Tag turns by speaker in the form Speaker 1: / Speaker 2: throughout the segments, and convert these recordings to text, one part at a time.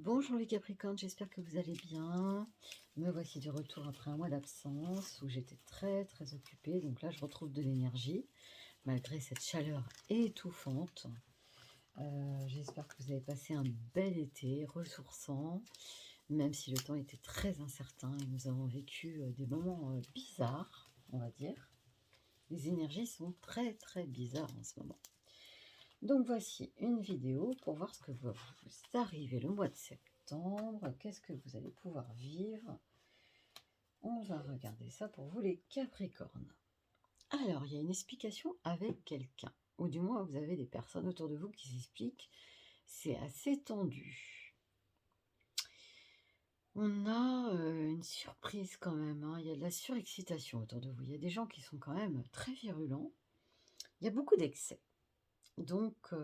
Speaker 1: Bonjour les Capricornes, j'espère que vous allez bien. Me voici de retour après un mois d'absence où j'étais très occupée. Donc là, je retrouve de l'énergie malgré cette chaleur étouffante. J'espère que vous avez passé un bel été ressourçant, même si le temps était très incertain et nous avons vécu des moments bizarres, on va dire. Les énergies sont très bizarres en ce moment. Donc voici une vidéo pour voir ce que vous arrivez le mois de septembre. Qu'est-ce que vous allez pouvoir vivre? On va regarder ça pour vous les Capricornes. Alors, il y a une explication avec quelqu'un, ou du moins vous avez des personnes autour de vous qui s'expliquent. C'est assez tendu. On a une surprise quand même, hein. Il y a de la surexcitation autour de vous. Il y a des gens qui sont quand même très virulents. Il y a beaucoup d'excès. Donc,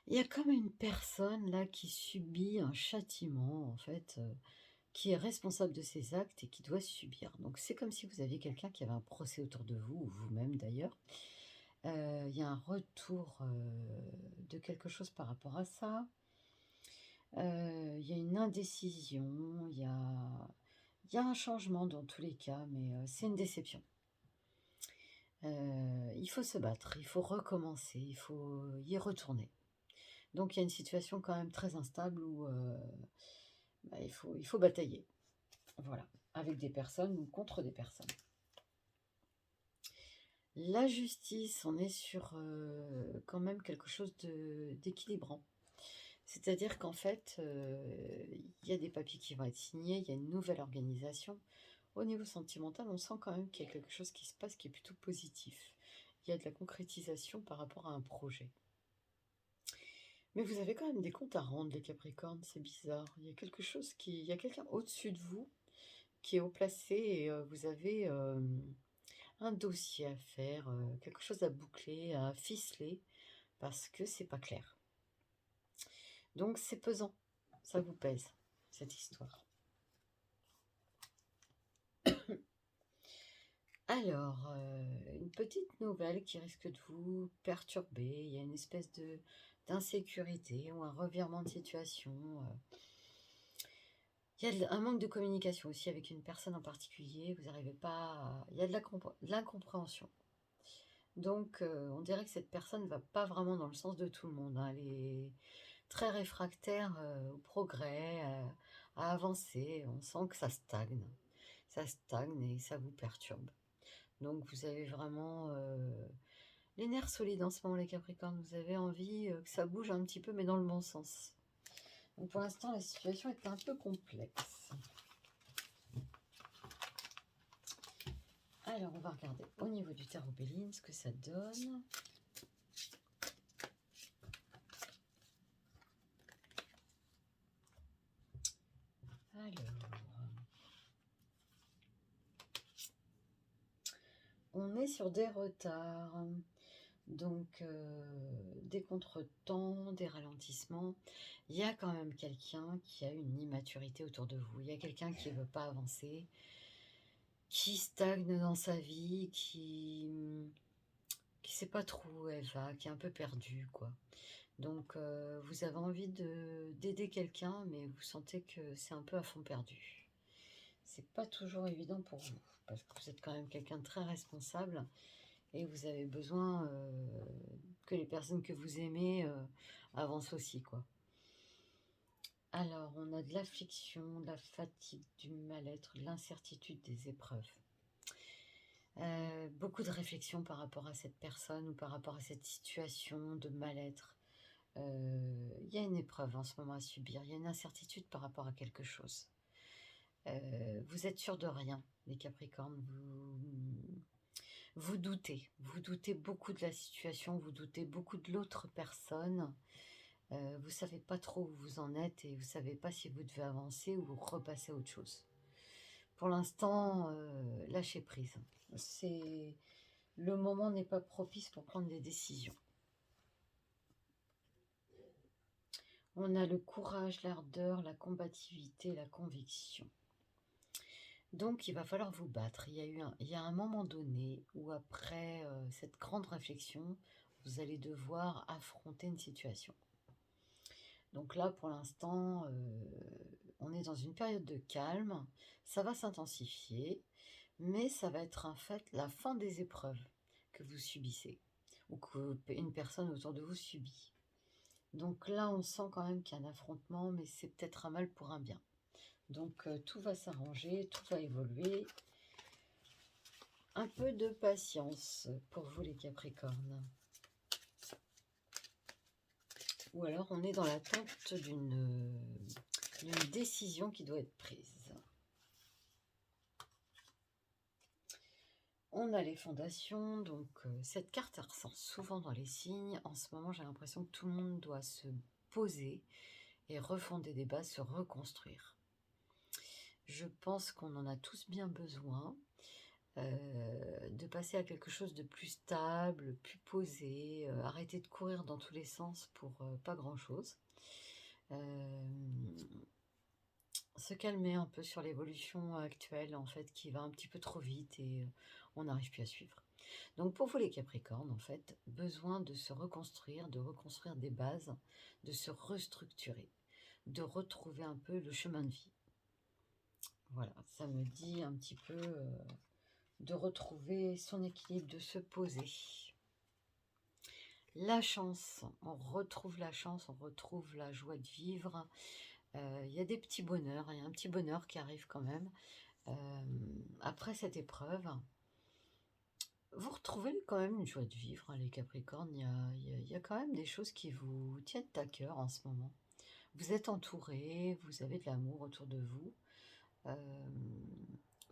Speaker 1: il y a comme une personne là qui subit un châtiment, en fait, qui est responsable de ses actes et qui doit subir. Donc c'est comme si vous aviez quelqu'un qui avait un procès autour de vous, ou vous-même d'ailleurs. Il y a un retour de quelque chose par rapport à ça. Il y a une indécision, il y a un changement dans tous les cas, mais c'est une déception. Il faut se battre, il faut recommencer, il faut y retourner. Donc il y a une situation quand même très instable où il faut batailler. Voilà, avec des personnes ou contre des personnes. La justice, on est sur quand même quelque chose d'équilibrant. C'est-à-dire qu'en fait, il y a des papiers qui vont être signés, il y a une nouvelle organisation. Au niveau sentimental, on sent quand même qu'il y a quelque chose qui se passe qui est plutôt positif. Il y a de la concrétisation par rapport à un projet. Mais vous avez quand même des comptes à rendre, les Capricornes, c'est bizarre. Il y a quelque chose il y a quelqu'un au-dessus de vous qui est haut placé et vous avez un dossier à faire, quelque chose à boucler, à ficeler, parce que c'est pas clair. Donc c'est pesant, ça vous pèse, cette histoire. Alors, une petite nouvelle qui risque de vous perturber. Il y a une espèce d'insécurité ou un revirement de situation. Il y a un manque de communication aussi avec une personne en particulier. Vous n'arrivez pas il y a de l'incompréhension. Donc, on dirait que cette personne ne va pas vraiment dans le sens de tout le monde, hein. Elle est très réfractaire au progrès, à avancer. On sent que ça stagne. Ça stagne et ça vous perturbe. Donc, vous avez vraiment les nerfs solides en ce moment, les Capricornes. Vous avez envie que ça bouge un petit peu, mais dans le bon sens. Donc, pour l'instant, la situation est un peu complexe. Alors, on va regarder au niveau du tarot Béline ce que ça donne. Alors, on est sur des retards, donc des contretemps, des ralentissements. Il y a quand même quelqu'un qui a une immaturité autour de vous. Il y a quelqu'un qui ne veut pas avancer, qui stagne dans sa vie, qui ne sait pas trop où elle va, qui est un peu perdue, quoi. Donc vous avez envie d'aider quelqu'un, mais vous sentez que c'est un peu à fond perdu. C'est pas toujours évident pour vous, parce que vous êtes quand même quelqu'un de très responsable et vous avez besoin que les personnes que vous aimez avancent aussi, quoi. Alors, on a de l'affliction, de la fatigue, du mal-être, de l'incertitude, des épreuves. Beaucoup de réflexion par rapport à cette personne ou par rapport à cette situation de mal-être. Il y a une épreuve en ce moment à subir, il y a une incertitude par rapport à quelque chose. Vous êtes sûr de rien, les Capricornes, vous doutez beaucoup de la situation, vous doutez beaucoup de l'autre personne, vous savez pas trop où vous en êtes et vous savez pas si vous devez avancer ou repasser à autre chose. Pour l'instant, lâchez prise. Le moment n'est pas propice pour prendre des décisions. On a le courage, l'ardeur, la combativité, la conviction. Donc, il va falloir vous battre. Il y a un moment donné où, après cette grande réflexion, vous allez devoir affronter une situation. Donc là, pour l'instant, on est dans une période de calme. Ça va s'intensifier, mais ça va être en fait la fin des épreuves que vous subissez ou qu'une personne autour de vous subit. Donc là, on sent quand même qu'il y a un affrontement, mais c'est peut-être un mal pour un bien. Donc tout va s'arranger, tout va évoluer. Un peu de patience pour vous les Capricornes. Ou alors on est dans l'attente d'une décision qui doit être prise. On a les fondations, donc cette carte ressort souvent dans les signes. En ce moment, j'ai l'impression que tout le monde doit se poser et refonder des bases, se reconstruire. Je pense qu'on en a tous bien besoin. De passer à quelque chose de plus stable, plus posé, arrêter de courir dans tous les sens pour pas grand-chose. Se calmer un peu sur l'évolution actuelle, en fait, qui va un petit peu trop vite et on n'arrive plus à suivre. Donc pour vous les Capricornes, en fait, besoin de se reconstruire, de reconstruire des bases, de se restructurer, de retrouver un peu le chemin de vie. Voilà, ça me dit un petit peu de retrouver son équilibre, de se poser. La chance, on retrouve la chance, on retrouve la joie de vivre. Il y a des petits bonheurs, il y a un petit bonheur qui arrive quand même. Après cette épreuve, vous retrouvez quand même une joie de vivre, hein, les Capricornes. Il y a quand même des choses qui vous tiennent à cœur en ce moment. Vous êtes entourés, vous avez de l'amour autour de vous.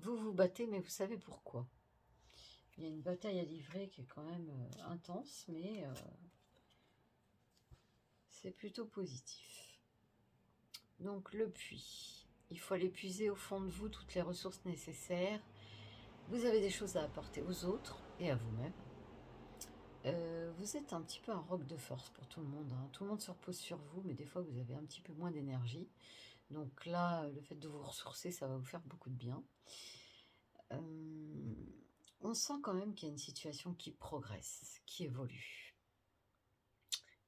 Speaker 1: Vous vous battez, mais vous savez pourquoi. Il y a une bataille à livrer qui est quand même intense, mais c'est plutôt positif. Donc le puits. Il faut aller puiser au fond de vous toutes les ressources nécessaires. Vous avez des choses à apporter aux autres et à vous-même. Vous êtes un petit peu un roc de force pour tout le monde, hein. Tout le monde se repose sur vous, mais des fois vous avez un petit peu moins d'énergie. Donc là, le fait de vous ressourcer, ça va vous faire beaucoup de bien. On sent quand même qu'il y a une situation qui progresse, qui évolue.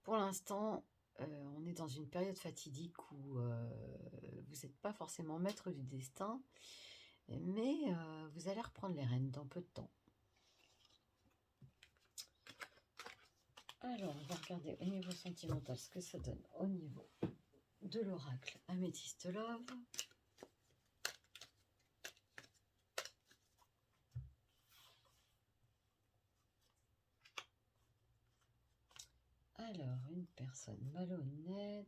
Speaker 1: Pour l'instant, on est dans une période fatidique où vous n'êtes pas forcément maître du destin, mais vous allez reprendre les rênes dans peu de temps. Alors, on va regarder au niveau sentimental ce que ça donne au niveau de l'oracle Améthyste Love. Alors, une personne malhonnête.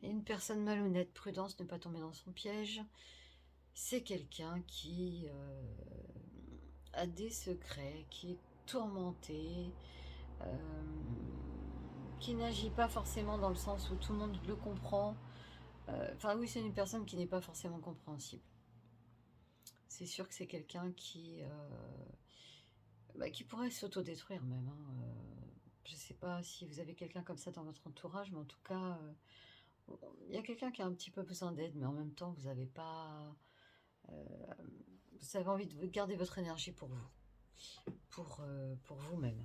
Speaker 1: Une personne malhonnête, prudence, ne pas tomber dans son piège. C'est quelqu'un qui a des secrets, qui est tourmenté, qui n'agit pas forcément dans le sens où tout le monde le comprend. Enfin oui, c'est une personne qui n'est pas forcément compréhensible. C'est sûr que c'est quelqu'un qui pourrait s'autodétruire même, hein. Je ne sais pas si vous avez quelqu'un comme ça dans votre entourage, mais en tout cas, il y a quelqu'un qui a un petit peu besoin d'aide, mais en même temps, vous avez pas... vous avez envie de garder votre énergie pour vous, pour vous-même.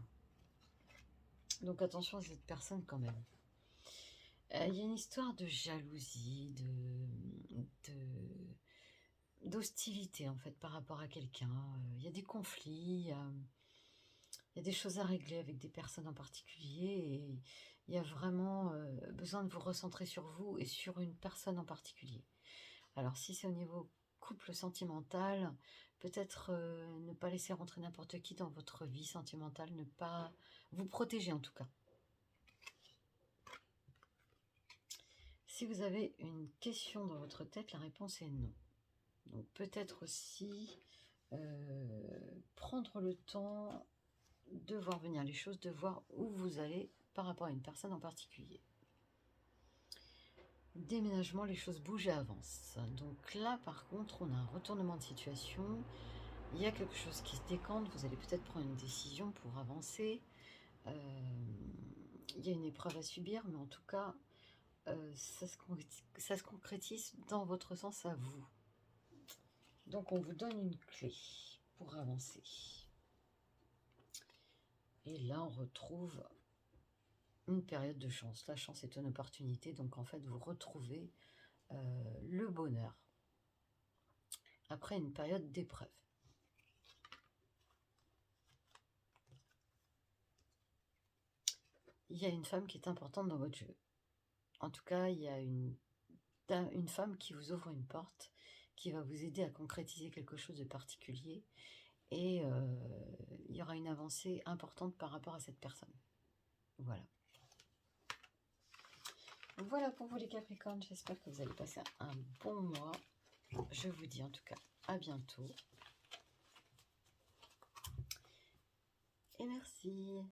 Speaker 1: Donc attention à cette personne quand même. Il y a une histoire de jalousie, d'hostilité en fait par rapport à quelqu'un. Il y a des conflits, il y a des choses à régler avec des personnes en particulier et il y a vraiment besoin de vous recentrer sur vous et sur une personne en particulier. Alors si c'est au niveau couple sentimental, peut-être ne pas laisser rentrer n'importe qui dans votre vie sentimentale, ne pas vous protéger en tout cas. Si vous avez une question dans votre tête, la réponse est non. Donc peut-être aussi prendre le temps de voir venir les choses, de voir où vous allez par rapport à une personne en particulier. Déménagement, les choses bougent et avancent. Donc là, par contre, on a un retournement de situation. Il y a quelque chose qui se décante. Vous allez peut-être prendre une décision pour avancer. Il y a une épreuve à subir, mais en tout cas, ça se concrétise dans votre sens à vous. Donc on vous donne une clé pour avancer. Et là, on retrouve une période de chance. La chance est une opportunité, donc en fait, vous retrouvez le bonheur après une période d'épreuve. Il y a une femme qui est importante dans votre jeu. En tout cas, il y a une femme qui vous ouvre une porte, qui va vous aider à concrétiser quelque chose de particulier. Et il y aura une avancée importante par rapport à cette personne. Voilà. Donc voilà pour vous les Capricornes. J'espère que vous allez passer un bon mois. Je vous dis en tout cas à bientôt. Et merci.